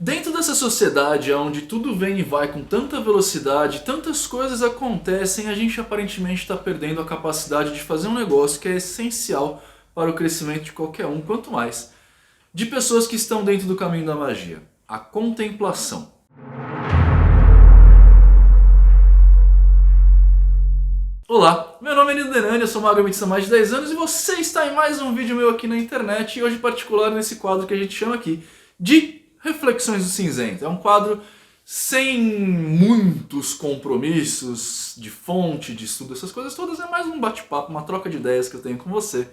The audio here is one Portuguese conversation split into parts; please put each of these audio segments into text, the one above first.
Dentro dessa sociedade onde tudo vem e vai com tanta velocidade, tantas coisas acontecem, a gente aparentemente está perdendo a capacidade de fazer um negócio que é essencial para o crescimento de qualquer um, quanto mais de pessoas que estão dentro do caminho da magia: a contemplação. Olá, meu nome é Nino Denani, eu sou mago há mais de 10 anos e você está em mais um vídeo meu aqui na internet, e hoje em particular nesse quadro que a gente chama aqui de Reflexões do Cinzento. É um quadro sem muitos compromissos de fonte, de estudo, essas coisas todas. É mais um bate-papo, uma troca de ideias que eu tenho com você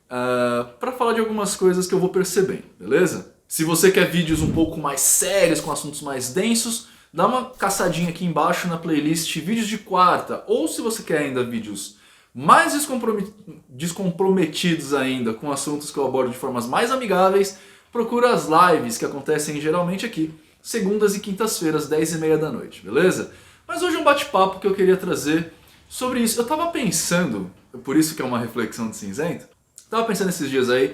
para falar de algumas coisas que eu vou percebendo, beleza? Se você quer vídeos um pouco mais sérios, com assuntos mais densos, dá uma caçadinha aqui embaixo na playlist Vídeos de Quarta. Ou se você quer ainda vídeos mais descomprometidos ainda, com assuntos que eu abordo de formas mais amigáveis, procura as lives que acontecem geralmente aqui, segundas e quintas-feiras, 10h30 da noite, beleza? Mas hoje é um bate-papo que eu queria trazer sobre isso. Eu tava pensando, por isso que é uma reflexão de cinzento, tava pensando esses dias aí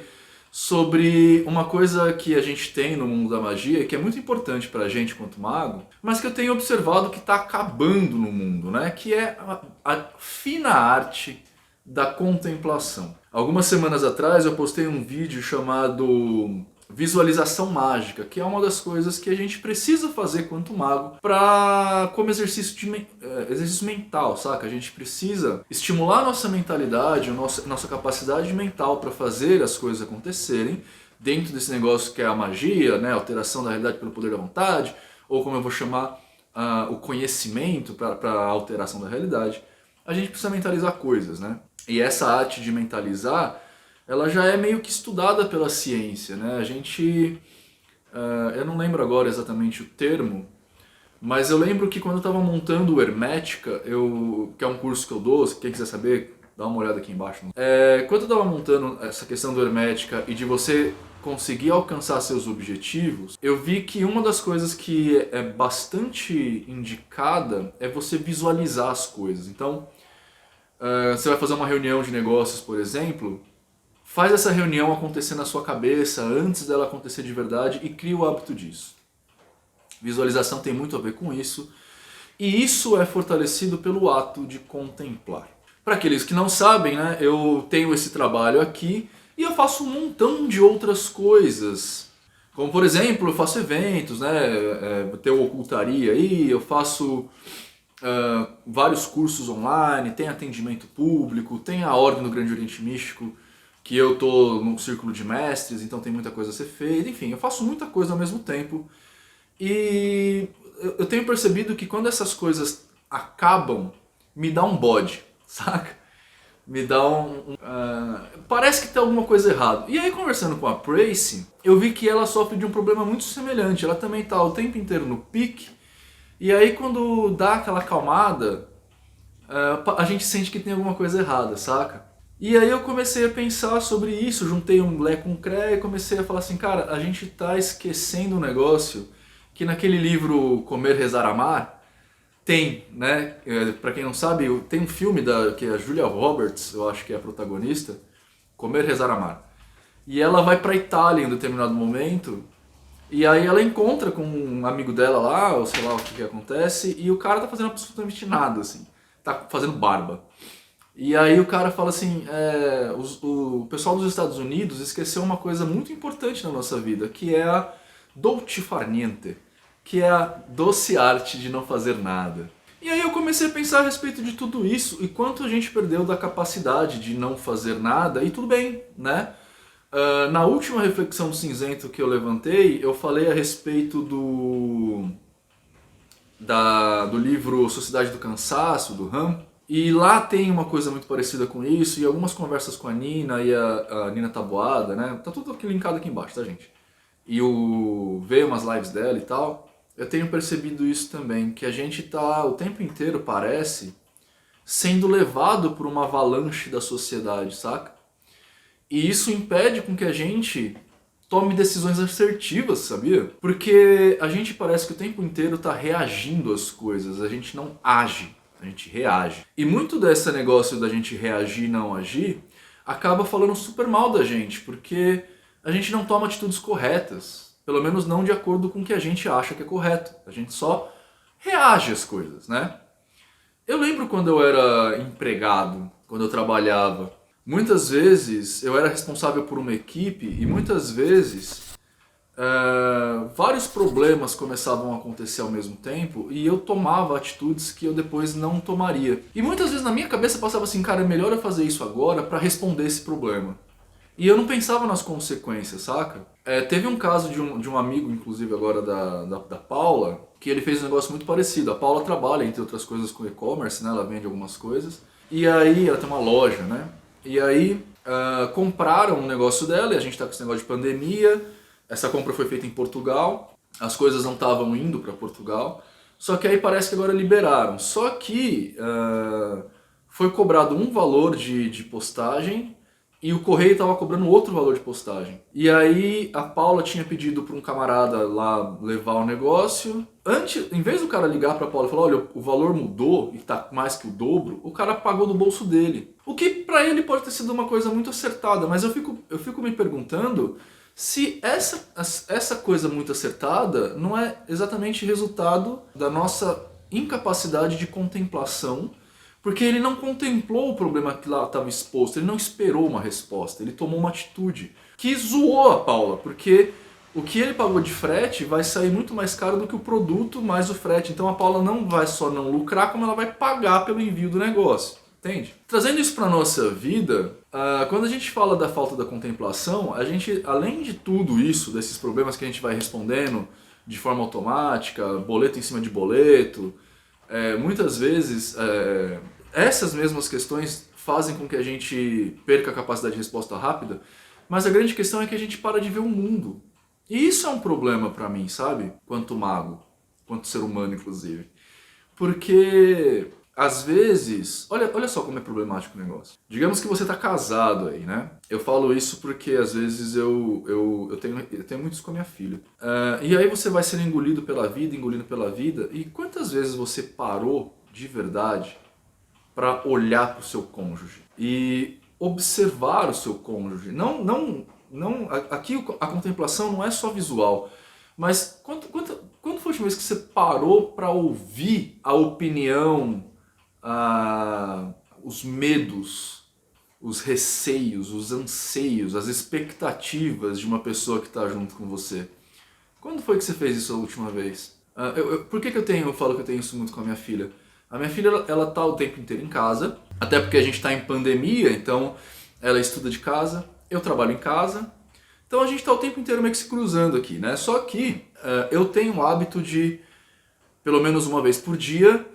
sobre uma coisa que a gente tem no mundo da magia, que é muito importante pra gente quanto mago, mas que eu tenho observado que tá acabando no mundo, né? Que é a fina arte da contemplação. Algumas semanas atrás eu postei um vídeo chamado Visualização Mágica, que é uma das coisas que a gente precisa fazer quanto mago como exercício mental, saca? A gente precisa estimular a nossa mentalidade, a nossa capacidade mental para fazer as coisas acontecerem dentro desse negócio que é a magia, né? Alteração da realidade pelo poder da vontade, ou como eu vou chamar, o conhecimento para a alteração da realidade. A gente precisa mentalizar coisas, né? E essa arte de mentalizar, ela já é meio que estudada pela ciência, né? A gente... eu não lembro agora exatamente o termo, mas eu lembro que quando eu estava montando o Hermética, que é um curso que eu dou, se quem quiser saber, dá uma olhada aqui embaixo. Quando eu estava montando essa questão do Hermética e de você conseguir alcançar seus objetivos, eu vi que uma das coisas que é bastante indicada é você visualizar as coisas. Então, você vai fazer uma reunião de negócios, por exemplo, faz essa reunião acontecer na sua cabeça antes dela acontecer de verdade e cria o hábito disso. Visualização tem muito a ver com isso, e isso é fortalecido pelo ato de contemplar. Para aqueles que não sabem, né, eu tenho esse trabalho aqui e eu faço um montão de outras coisas. Como, por exemplo, eu faço eventos, né, tenho ocultaria aí, eu faço vários cursos online, tem atendimento público, tem a Ordem do Grande Oriente Místico, que eu tô num círculo de mestres, então tem muita coisa a ser feita. Enfim, eu faço muita coisa ao mesmo tempo. E eu tenho percebido que quando essas coisas acabam, me dá um bode, saca? Me dá parece que tem alguma coisa errada. E aí, conversando com a Tracy, eu vi que ela sofre de um problema muito semelhante. Ela também tá o tempo inteiro no pique. E aí, quando dá aquela acalmada, a gente sente que tem alguma coisa errada, saca? E aí eu comecei a pensar sobre isso, juntei um Lé com um Cré e comecei a falar assim, cara, a gente tá esquecendo um negócio que naquele livro Comer, Rezar, Amar tem, né? Pra quem não sabe, tem um filme que é a Julia Roberts, eu acho que é a protagonista, Comer, Rezar, Amar. E ela vai pra Itália em um determinado momento, e aí ela encontra com um amigo dela lá, ou sei lá o que acontece, e o cara tá fazendo absolutamente nada, assim, tá fazendo barba. E aí o cara fala assim, o pessoal dos Estados Unidos esqueceu uma coisa muito importante na nossa vida, que é a dolce far niente, que é a doce arte de não fazer nada. E aí eu comecei a pensar a respeito de tudo isso, e quanto a gente perdeu da capacidade de não fazer nada, e tudo bem, né? Na última reflexão do cinzento que eu levantei, eu falei a respeito do livro Sociedade do Cansaço, do Ram. E lá tem uma coisa muito parecida com isso, e algumas conversas com a Nina e a Nina Taboada, né? Tá tudo aqui linkado aqui embaixo, tá, gente? E veio umas lives dela e tal. Eu tenho percebido isso também, que a gente tá o tempo inteiro, parece, sendo levado por uma avalanche da sociedade, saca? E isso impede com que a gente tome decisões assertivas, sabia? Porque a gente parece que o tempo inteiro tá reagindo às coisas, a gente não age. A gente reage. E muito desse negócio da gente reagir e não agir acaba falando super mal da gente, porque a gente não toma atitudes corretas. Pelo menos não de acordo com o que a gente acha que é correto. A gente só reage às coisas, né? Eu lembro quando eu era empregado, quando eu trabalhava. Muitas vezes eu era responsável por uma equipe e muitas vezes vários problemas começavam a acontecer ao mesmo tempo e eu tomava atitudes que eu depois não tomaria. E muitas vezes na minha cabeça passava assim, cara, é melhor eu fazer isso agora para responder esse problema. E eu não pensava nas consequências, saca? Teve um caso de um amigo, inclusive agora da Paula, que ele fez um negócio muito parecido. A Paula trabalha, entre outras coisas, com e-commerce, né? Ela vende algumas coisas. E aí, ela tem uma loja, né? E aí, compraram um negócio dela, e a gente tá com esse negócio de pandemia. Essa compra foi feita em Portugal, as coisas não estavam indo para Portugal. Só que aí parece que agora liberaram. Só que foi cobrado um valor de postagem, e o correio estava cobrando outro valor de postagem. E aí a Paula tinha pedido para um camarada lá levar o negócio. Em vez do cara ligar para a Paula e falar, olha, o valor mudou e está mais que o dobro, o cara pagou do bolso dele. O que para ele pode ter sido uma coisa muito acertada, mas eu fico me perguntando se essa coisa muito acertada não é exatamente resultado da nossa incapacidade de contemplação. Porque ele não contemplou o problema que lá estava exposto, ele não esperou uma resposta, ele tomou uma atitude que zoou a Paula, porque o que ele pagou de frete vai sair muito mais caro do que o produto mais o frete. Então a Paula não vai só não lucrar, como ela vai pagar pelo envio do negócio, entende? Trazendo isso para a nossa vida, quando a gente fala da falta da contemplação, a gente, além de tudo isso, desses problemas que a gente vai respondendo de forma automática, boleto em cima de boleto, muitas vezes essas mesmas questões fazem com que a gente perca a capacidade de resposta rápida, mas a grande questão é que a gente para de ver o mundo. E isso é um problema pra mim, sabe? Quanto mago, quanto ser humano, inclusive. Porque, às vezes, olha só como é problemático o negócio. Digamos que você tá casado aí, né? Eu falo isso porque, às vezes, eu tenho muito isso com a minha filha. E aí você vai ser engolido pela vida, e quantas vezes você parou, de verdade, para olhar pro seu cônjuge? E observar o seu cônjuge. Aqui a contemplação não é só visual, mas quando foi a última vez que você parou para ouvir a opinião, os medos, os receios, os anseios, as expectativas de uma pessoa que está junto com você? Quando foi que você fez isso a última vez? Por que eu falo que eu tenho isso muito com a minha filha? A minha filha, ela tá o tempo inteiro em casa, até porque a gente está em pandemia, então ela estuda de casa, eu trabalho em casa, então a gente está o tempo inteiro meio que se cruzando aqui, né? Só que eu tenho o hábito de, pelo menos uma vez por dia,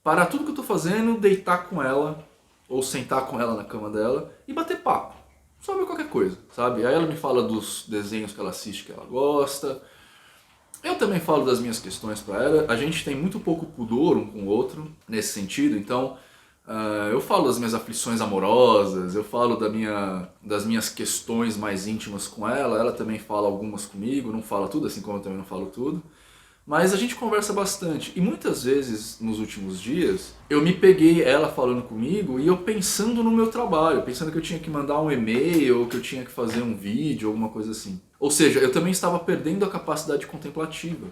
parar tudo que eu tô fazendo, deitar com ela, ou sentar com ela na cama dela e bater papo sobre qualquer coisa, sabe? Aí ela me fala dos desenhos que ela assiste, que ela gosta. Eu também falo das minhas questões para ela. A gente tem muito pouco pudor um com o outro nesse sentido, então eu falo das minhas aflições amorosas, eu falo das minhas questões mais íntimas com ela, ela também fala algumas comigo, não fala tudo, assim como eu também não falo tudo. Mas a gente conversa bastante, e muitas vezes nos últimos dias eu me peguei ela falando comigo e eu pensando no meu trabalho, pensando que eu tinha que mandar um e-mail ou que eu tinha que fazer um vídeo, alguma coisa assim. Ou seja, eu também estava perdendo a capacidade contemplativa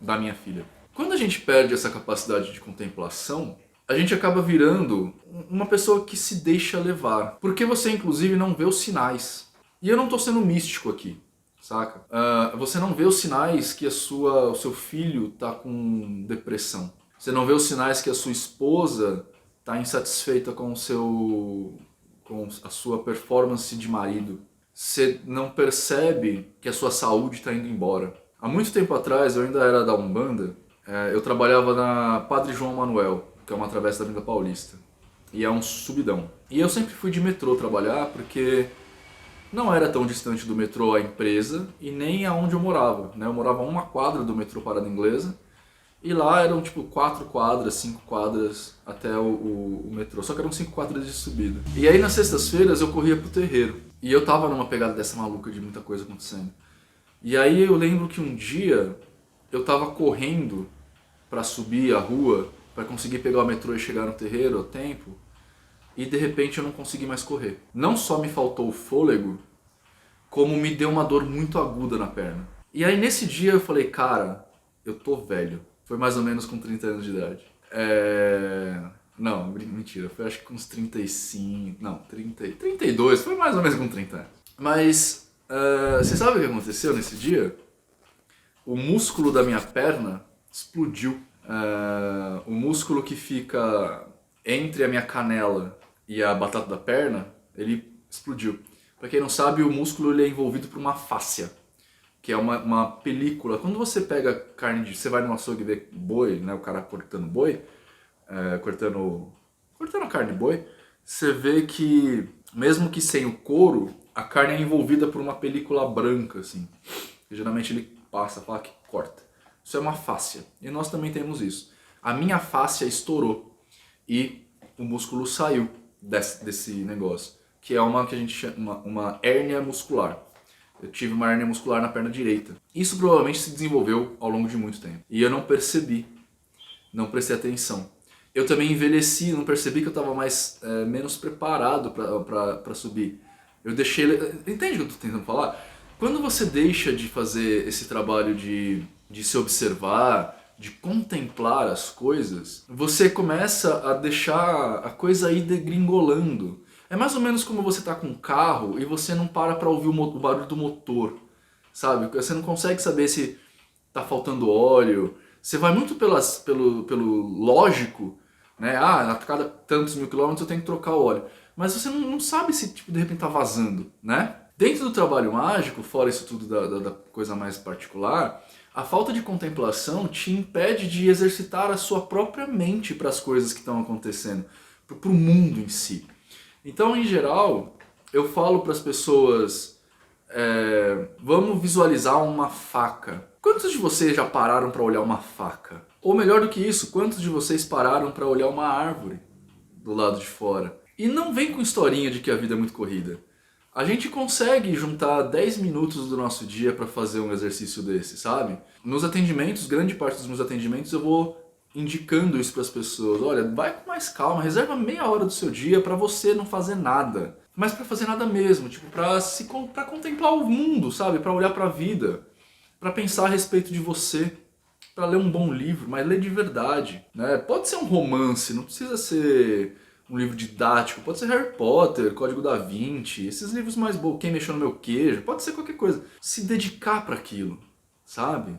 da minha filha. Quando a gente perde essa capacidade de contemplação, a gente acaba virando uma pessoa que se deixa levar, porque você inclusive não vê os sinais. E eu não estou sendo místico aqui. Saca? Você não vê os sinais que o seu filho tá com depressão. Você não vê os sinais que a sua esposa tá insatisfeita com a sua performance de marido. Você não percebe que a sua saúde está indo embora. Há muito tempo atrás, eu ainda era da Umbanda, eu trabalhava na Padre João Manuel, que é uma travessa da Avenida Paulista. E é um subidão. E eu sempre fui de metrô trabalhar porque não era tão distante do metrô a empresa e nem aonde eu morava, né? Eu morava a uma quadra do metrô Parada Inglesa e lá eram tipo 4 quadras, 5 quadras até o metrô, só que eram 5 quadras de subida. E aí nas sextas-feiras eu corria pro terreiro e eu tava numa pegada dessa maluca de muita coisa acontecendo. E aí eu lembro que um dia eu tava correndo pra subir a rua, pra conseguir pegar o metrô e chegar no terreiro a tempo, e de repente eu não consegui mais correr. Não só me faltou o fôlego, como me deu uma dor muito aguda na perna. E aí nesse dia eu falei, cara, eu tô velho. Foi mais ou menos com 30 anos de idade. Não, mentira, foi acho que com uns 35, não, 30, 32, foi mais ou menos com 30 anos. Mas, você sabe o que aconteceu nesse dia? O músculo da minha perna explodiu. O músculo que fica entre a minha canela e a batata da perna, ele explodiu. Pra quem não sabe, o músculo ele é envolvido por uma fáscia, que é uma película. Quando você pega carne de... Você vai no açougue e vê boi, né, o cara cortando boi, cortando a carne de boi, você vê que, mesmo que sem o couro, a carne é envolvida por uma película branca, assim. Que geralmente ele passa, fala que corta. Isso é uma fáscia. E nós também temos isso. A minha fáscia estourou e o músculo saiu desse negócio, que é uma que a gente chama uma hérnia muscular. Eu tive uma hérnia muscular na perna direita. Isso provavelmente se desenvolveu ao longo de muito tempo. E eu não percebi, não prestei atenção. Eu também envelheci, não percebi que eu estava menos preparado para subir. Eu deixei... Entende o que eu estou tentando falar? Quando você deixa de fazer esse trabalho de se observar, de contemplar as coisas, você começa a deixar a coisa ir degringolando. É mais ou menos como você tá com um carro e você não para ouvir o barulho do motor, sabe? Você não consegue saber se tá faltando óleo. Você vai muito pelo lógico, né? Ah, a cada tantos mil quilômetros eu tenho que trocar o óleo. Mas você não sabe se tipo, de repente tá vazando, né? Dentro do trabalho mágico, fora isso tudo da coisa mais particular, a falta de contemplação te impede de exercitar a sua própria mente para as coisas que estão acontecendo, para o mundo em si. Então, em geral, eu falo para as pessoas, vamos visualizar uma faca. Quantos de vocês já pararam para olhar uma faca? Ou melhor do que isso, quantos de vocês pararam para olhar uma árvore do lado de fora? E não vem com historinha de que a vida é muito corrida. A gente consegue juntar 10 minutos do nosso dia para fazer um exercício desse, sabe? Nos atendimentos, grande parte dos meus atendimentos, eu vou indicando isso para as pessoas. Olha, vai com mais calma, reserva meia hora do seu dia para você não fazer nada. Mas para fazer nada mesmo, tipo, para contemplar o mundo, sabe? Para olhar para a vida, para pensar a respeito de você, para ler um bom livro, mas ler de verdade, né? Pode ser um romance, não precisa ser um livro didático, pode ser Harry Potter, Código da Vinci, esses livros mais bons, Quem Mexeu no Meu Queijo, pode ser qualquer coisa. Se dedicar para aquilo, sabe?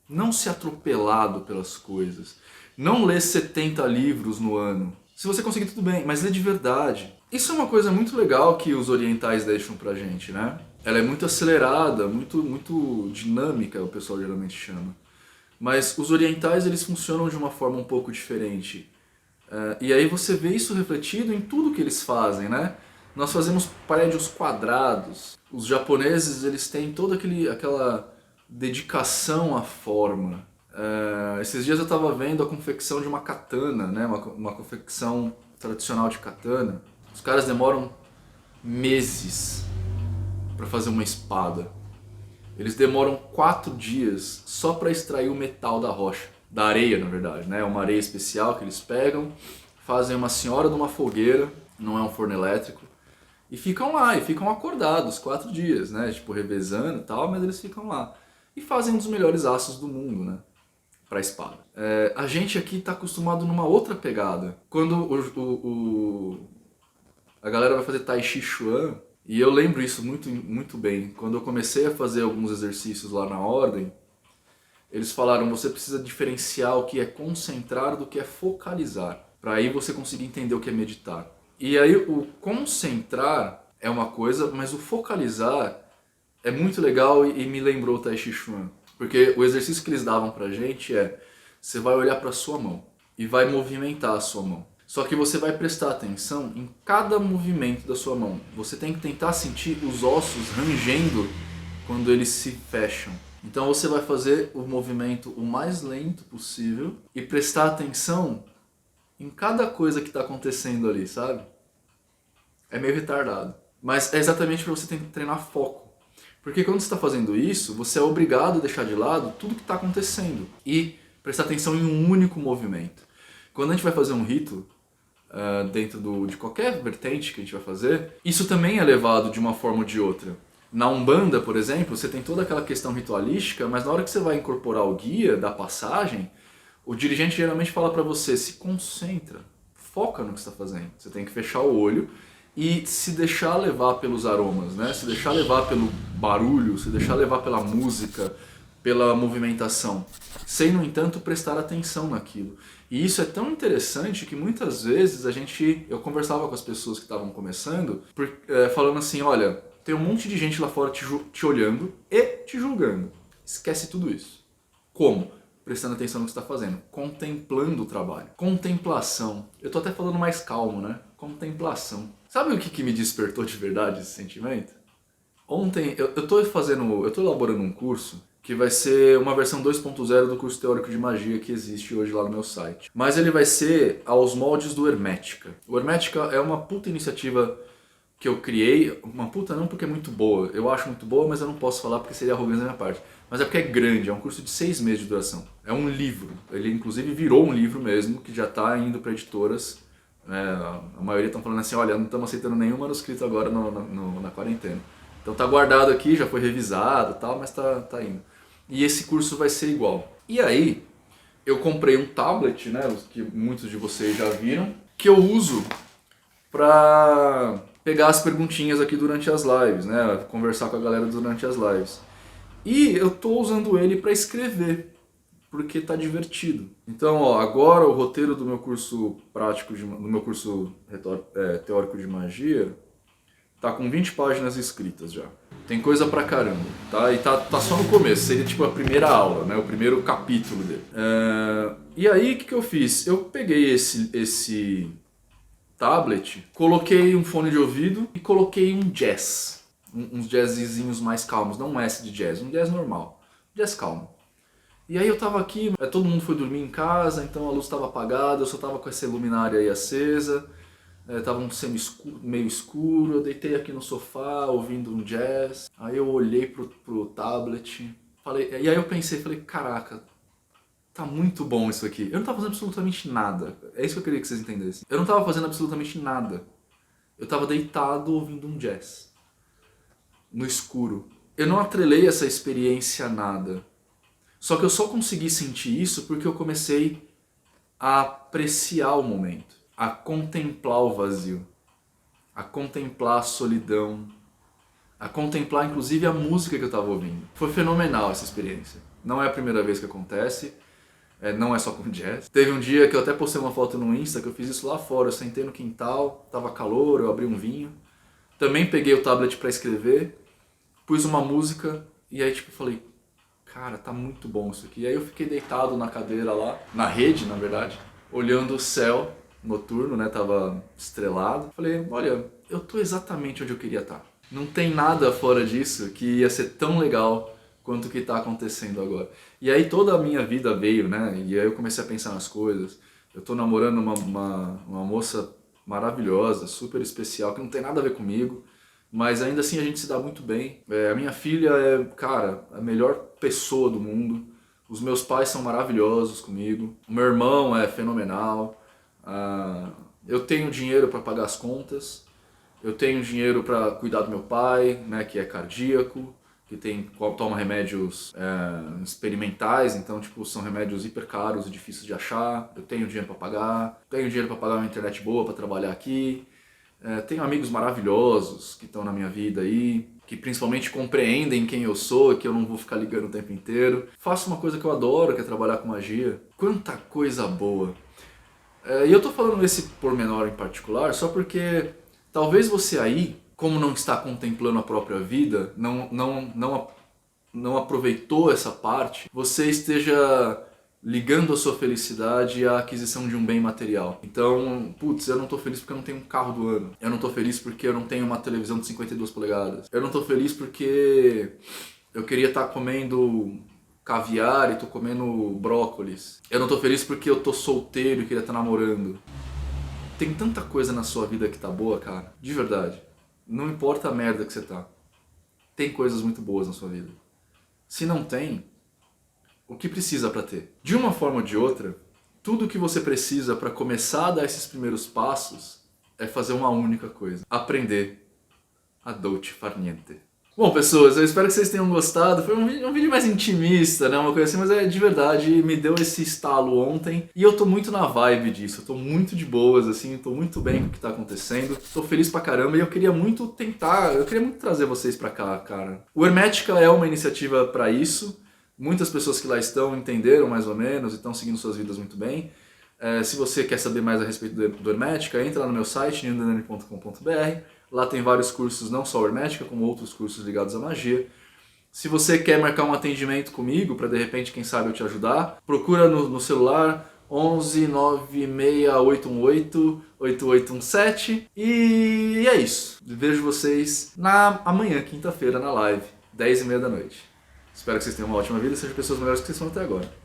Não ser atropelado pelas coisas. Não ler 70 livros no ano. Se você conseguir, tudo bem, mas ler de verdade. Isso é uma coisa muito legal que os orientais deixam pra gente, né? Ela é muito acelerada, muito dinâmica, o pessoal geralmente chama. Mas os orientais, eles funcionam de uma forma um pouco diferente. E aí você vê isso refletido em tudo que eles fazem, né? Nós fazemos prédios quadrados. Os japoneses, eles têm toda aquela dedicação à forma. Esses dias eu estava vendo a confecção de uma katana, né? Uma confecção tradicional de katana. Os caras demoram meses para fazer uma espada. Eles demoram 4 dias só para extrair o metal da rocha. Da areia, na verdade, né? É uma areia especial que eles pegam, fazem uma senhora numa fogueira, não é um forno elétrico, e ficam lá, e ficam acordados 4 dias, né? Tipo, revezando e tal, mas eles ficam lá. E fazem um dos melhores aços do mundo, né? Pra espada. A gente aqui tá acostumado numa outra pegada. Quando a galera vai fazer Tai Chi Chuan, e eu lembro isso muito bem, quando eu comecei a fazer alguns exercícios lá na ordem, eles falaram, você precisa diferenciar o que é concentrar do que é focalizar, para aí você conseguir entender o que é meditar. E aí o concentrar é uma coisa, mas o focalizar é muito legal e me lembrou o Tai Chi Chuan. Porque o exercício que eles davam pra gente você vai olhar pra sua mão e vai movimentar a sua mão. Só que você vai prestar atenção em cada movimento da sua mão. Você tem que tentar sentir os ossos rangendo quando eles se fecham. Então você vai fazer o movimento o mais lento possível e prestar atenção em cada coisa que está acontecendo ali, sabe? É meio retardado. Mas é exatamente para você treinar foco. Porque quando você está fazendo isso, você é obrigado a deixar de lado tudo que está acontecendo e prestar atenção em um único movimento. Quando a gente vai fazer um rito, dentro de qualquer vertente que a gente vai fazer, isso também é levado de uma forma ou de outra. Na Umbanda, por exemplo, você tem toda aquela questão ritualística, mas na hora que você vai incorporar o guia da passagem, o dirigente geralmente fala para você, se concentra, foca no que você está fazendo. Você tem que fechar o olho e se deixar levar pelos aromas, né? Se deixar levar pelo barulho, se deixar levar pela música, pela movimentação, sem, no entanto, prestar atenção naquilo. E isso é tão interessante que muitas vezes eu conversava com as pessoas que estavam começando, falando assim, olha, tem um monte de gente lá fora te olhando e te julgando. Esquece tudo isso. Como? Prestando atenção no que você está fazendo, contemplando o trabalho. Contemplação. Eu tô até falando mais calmo, né? Contemplação. Sabe o que me despertou de verdade esse sentimento? Ontem, eu tô elaborando um curso que vai ser uma versão 2.0 do curso teórico de magia que existe hoje lá no meu site. Mas ele vai ser aos moldes do Hermética. O Hermética é uma puta iniciativa que eu criei, uma puta não porque é muito boa, eu acho muito boa, mas eu não posso falar porque seria arrogância da minha parte. Mas é porque é grande, é um curso de 6 meses de duração. É um livro, ele inclusive virou um livro mesmo, que já está indo para editoras. A maioria estão falando assim, olha, não estamos aceitando nenhum manuscrito agora na quarentena. Então tá guardado aqui, já foi revisado e tal, mas tá indo. E esse curso vai ser igual. E aí, eu comprei um tablet, né, que muitos de vocês já viram, que eu uso para pegar as perguntinhas aqui durante as lives, né, conversar com a galera durante as lives. E eu tô usando ele para escrever, porque tá divertido. Então, ó, agora o roteiro do meu curso teórico de magia tá com 20 páginas escritas já. Tem coisa pra caramba, tá? E tá só no começo, seria tipo a primeira aula, né? O primeiro capítulo dele. E aí, o que eu fiz? Eu peguei esse tablet, coloquei um fone de ouvido e coloquei um jazz. Uns jazzinhos mais calmos, não um S de jazz, um jazz normal. Jazz calmo. E aí eu tava aqui, todo mundo foi dormir em casa, então a luz estava apagada, eu só tava com essa luminária aí acesa. Tava meio escuro, eu deitei aqui no sofá ouvindo um jazz. Aí eu olhei pro tablet, e aí eu falei, caraca, tá muito bom isso aqui. Eu não tava fazendo absolutamente nada. É isso que eu queria que vocês entendessem. Eu não tava fazendo absolutamente nada. Eu tava deitado ouvindo um jazz. No escuro. Eu não atrelei essa experiência a nada. Só que eu só consegui sentir isso porque eu comecei a apreciar o momento. A contemplar o vazio, a contemplar a solidão, a contemplar inclusive a música que eu estava ouvindo. Foi fenomenal essa experiência. Não é a primeira vez que acontece, não é só com jazz. Teve um dia que eu até postei uma foto no Insta que eu fiz isso lá fora, eu sentei no quintal, tava calor, eu abri um vinho. Também peguei o tablet para escrever, pus uma música e aí falei, cara, tá muito bom isso aqui. E aí eu fiquei deitado na cadeira lá, na rede na verdade, olhando o céu noturno, né, tava estrelado. Falei, olha, eu tô exatamente onde eu queria estar. Não tem nada fora disso que ia ser tão legal quanto o que tá acontecendo agora. E aí toda a minha vida veio, né, e aí eu comecei a pensar nas coisas. Eu tô namorando uma moça maravilhosa, super especial, que não tem nada a ver comigo, mas ainda assim a gente se dá muito bem. A minha filha é, cara, a melhor pessoa do mundo. Os meus pais são maravilhosos comigo. O meu irmão é fenomenal. Eu tenho dinheiro para pagar as contas, eu tenho dinheiro para cuidar do meu pai, né, que é cardíaco, que toma remédios experimentais, então são remédios hiper caros e difíceis de achar. Eu tenho dinheiro para pagar, tenho dinheiro para pagar uma internet boa para trabalhar aqui. Tenho amigos maravilhosos que estão na minha vida aí, que principalmente compreendem quem eu sou, que eu não vou ficar ligando o tempo inteiro. Faço uma coisa que eu adoro, que é trabalhar com magia. Quanta coisa boa! E eu tô falando esse pormenor em particular só porque talvez você aí, como não está contemplando a própria vida, não aproveitou essa parte, você esteja ligando a sua felicidade à aquisição de um bem material. Então, putz, eu não tô feliz porque eu não tenho um carro do ano. Eu não tô feliz porque eu não tenho uma televisão de 52 polegadas. Eu não tô feliz porque eu queria estar comendo caviar e tô comendo brócolis. Eu não tô feliz porque eu tô solteiro e queria estar namorando. Tem tanta coisa na sua vida que tá boa, cara. De verdade. Não importa a merda que você tá. Tem coisas muito boas na sua vida. Se não tem, o que precisa pra ter? De uma forma ou de outra, tudo o que você precisa pra começar a dar esses primeiros passos é fazer uma única coisa. Aprender a dolce far niente. Bom, pessoas, eu espero que vocês tenham gostado. Foi um vídeo mais intimista, né? Uma coisa assim, mas é de verdade, me deu esse estalo ontem. E eu tô muito na vibe disso. Eu tô muito de boas, assim, tô muito bem com o que tá acontecendo. Tô feliz pra caramba e eu queria muito trazer vocês pra cá, cara. O Hermética é uma iniciativa pra isso. Muitas pessoas que lá estão entenderam mais ou menos e estão seguindo suas vidas muito bem. Se você quer saber mais a respeito do Hermética, entra lá no meu site, nildenani.com.br. Lá tem vários cursos, não só Hermética, como outros cursos ligados à magia. Se você quer marcar um atendimento comigo, para de repente, quem sabe, eu te ajudar, procura no celular 11 96818 8817. E é isso. Vejo vocês amanhã, quinta-feira, na live, 10h30 da noite. Espero que vocês tenham uma ótima vida e sejam pessoas melhores que vocês são até agora.